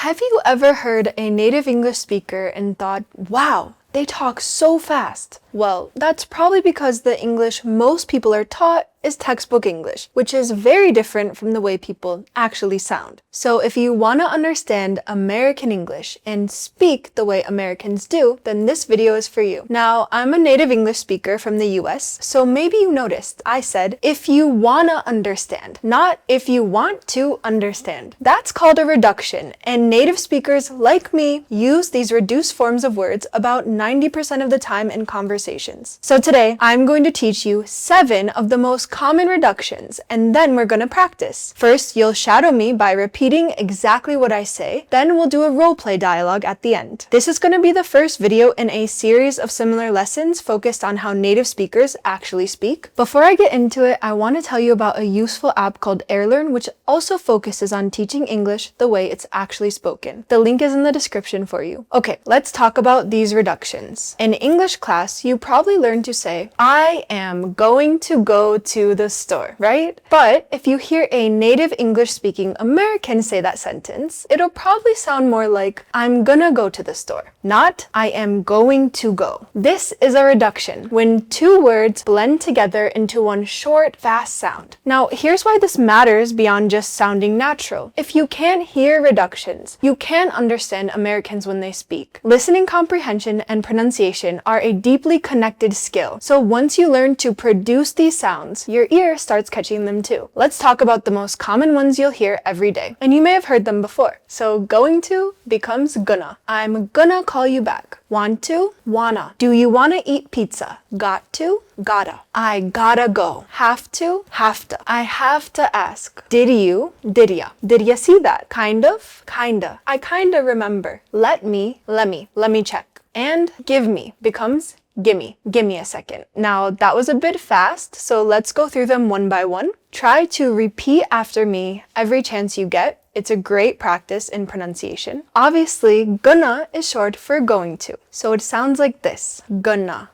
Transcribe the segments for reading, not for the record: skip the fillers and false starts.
Have you ever heard a native English speaker and thought, wow, they talk so fast? Well, that's probably because the English most people are taught is textbook English, which is very different from the way people actually sound. So if you want to understand American English and speak the way Americans do, then this video is for you. Now, I'm a native English speaker from the US, so maybe you noticed I said if you want to understand, not if you want to understand. That's called a reduction, and native speakers like me use these reduced forms of words about 90% of the time in conversations. So today, I'm going to teach you 7 of the most common reductions, and then we're going to practice. First, you'll shadow me by repeating exactly what I say, then we'll do a role play dialogue at the end. This is going to be the first video in a series of similar lessons focused on how native speakers actually speak. Before I get into it, I want to tell you about a useful app called Airlearn, which also focuses on teaching English the way it's actually spoken. The link is in the description for you. Okay, let's talk about these reductions. In English class, you probably learned to say, I am going to go to the store, right? But if you hear a native English-speaking American say that sentence, it'll probably sound more like, I'm gonna go to the store, not I am going to go. This is a reduction, when 2 words blend together into one short, fast sound. Now, here's why this matters beyond just sounding natural. If you can't hear reductions, you can't understand Americans when they speak. Listening comprehension and pronunciation are a deeply connected skill. So once you learn to produce these sounds, your ear starts catching them too. Let's talk about the most common ones you'll hear every day. And you may have heard them before. So going to becomes gonna. I'm gonna call you back. Want to? Wanna. Do you wanna eat pizza? Got to? Gotta. I gotta go. Have to? Have to. I have to ask. Did you? Did ya? Did ya see that? Kind of? Kinda. I kinda remember. Let me check. And give me becomes gimme. Gimme a second. Now that was a bit fast, so let's go through them one by one. Try to repeat after me every chance you get. It's a great practice in pronunciation. Obviously, gonna is short for going to, so it sounds like this. Gonna.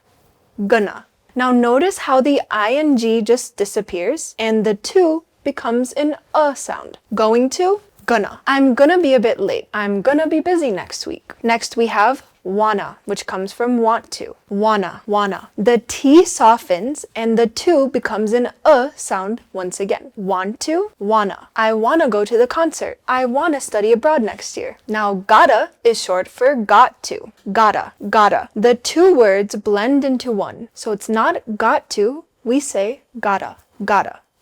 Gonna. Now notice how the ing just disappears and the to becomes an sound. Going to, gonna. I'm gonna be a bit late. I'm gonna be busy next week. Next we have wanna, which comes from want to. Wanna. The T softens and the to becomes an sound once again. Want to, wanna. I wanna go to the concert. I wanna study abroad next year. Now gotta is short for got to. Gotta. The 2 words blend into one. So it's not got to, we say gotta.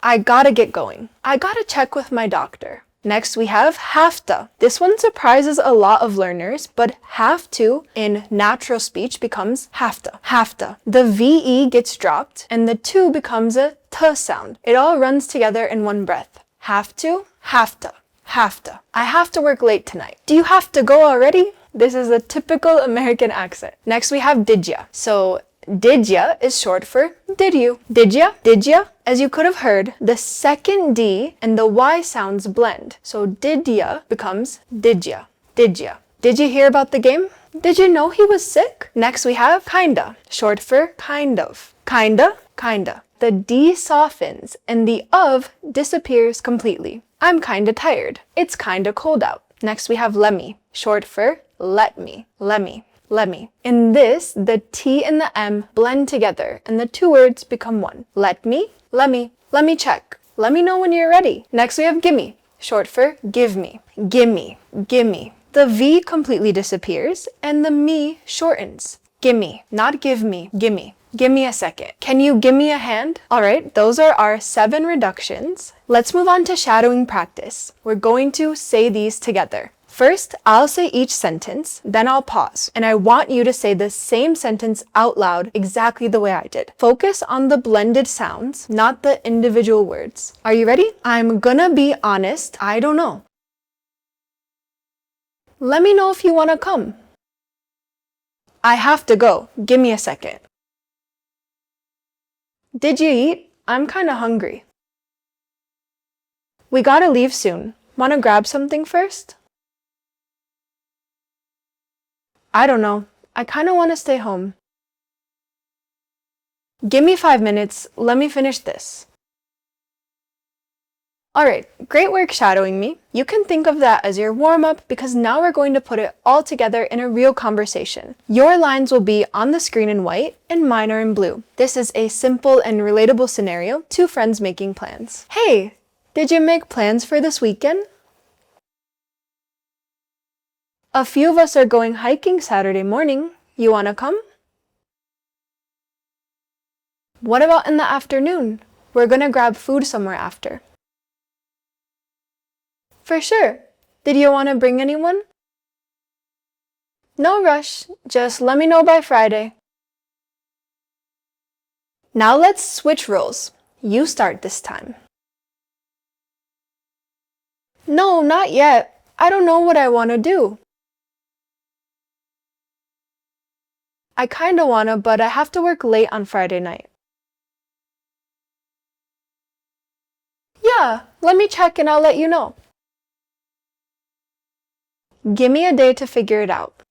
I gotta get going. I gotta check with my doctor. Next we have have to. This one surprises a lot of learners, but have to in natural speech becomes have to. The VE gets dropped and the to becomes a t sound. It all runs together in one breath. Have to. I have to work late tonight. Do you have to go already? This is a typical American accent. Next we have did ya. So did ya is short for did you. Did ya? As you could have heard, the second D and the Y sounds blend. So did ya becomes did ya. Did you hear about the game? Did you know he was sick? Next we have kinda, short for kind of. Kinda. The D softens and the of disappears completely. I'm kinda tired. It's kinda cold out. Next we have lemme, short for let me. Lemme. In this, the T and the M blend together and the 2 words become one. Let me check. Let me know when you're ready. Next we have gimme, short for give me. Gimme. The V completely disappears and the me shortens. Gimme, not give me, gimme. Give me a second. Can you give me a hand? Alright, those are our 7 reductions. Let's move on to shadowing practice. We're going to say these together. First, I'll say each sentence, then I'll pause, and I want you to say the same sentence out loud exactly the way I did. Focus on the blended sounds, not the individual words. Are you ready? I'm gonna be honest, I don't know. Let me know if you wanna come. I have to go, give me a second. Did you eat? I'm kinda hungry. We gotta leave soon. Wanna grab something first? I don't know. I kinda wanna stay home. Give me 5 minutes. Let me finish this. Alright, great work shadowing me. You can think of that as your warm-up because now we're going to put it all together in a real conversation. Your lines will be on the screen in white and mine are in blue. This is a simple and relatable scenario, two friends making plans. Hey, did you make plans for this weekend? A few of us are going hiking Saturday morning. You wanna come? What about in the afternoon? We're gonna grab food somewhere after. For sure. Did you want to bring anyone? No rush, just let me know by Friday. Now let's switch roles. You start this time. No, not yet. I don't know what I want to do. I kinda wanna, but I have to work late on Friday night. Yeah, let me check and I'll let you know. Give me a day to figure it out.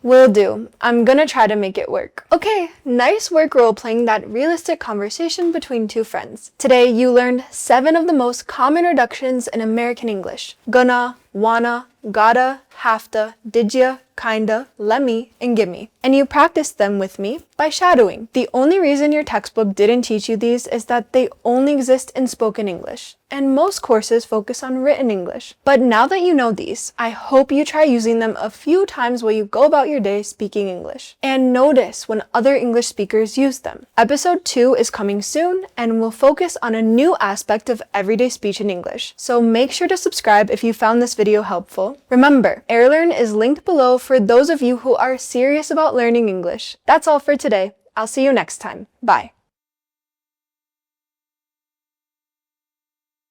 Will do. I'm gonna try to make it work. Okay, nice work role-playing that realistic conversation between two friends. Today you learned 7 of the most common reductions in American English. Gonna, wanna, gotta, have-to, did ya, kinda, lemme, and gimme. And you practiced them with me by shadowing. The only reason your textbook didn't teach you these is that they only exist in spoken English, and most courses focus on written English. But now that you know these, I hope you try using them a few times while you go about your day speaking English, and notice when other English speakers use them. Episode 2 is coming soon, and will focus on a new aspect of everyday speech in English, so make sure to subscribe if you found this video helpful. Remember, Airlearn is linked below for those of you who are serious about learning English. That's all for today. I'll see you next time. Bye.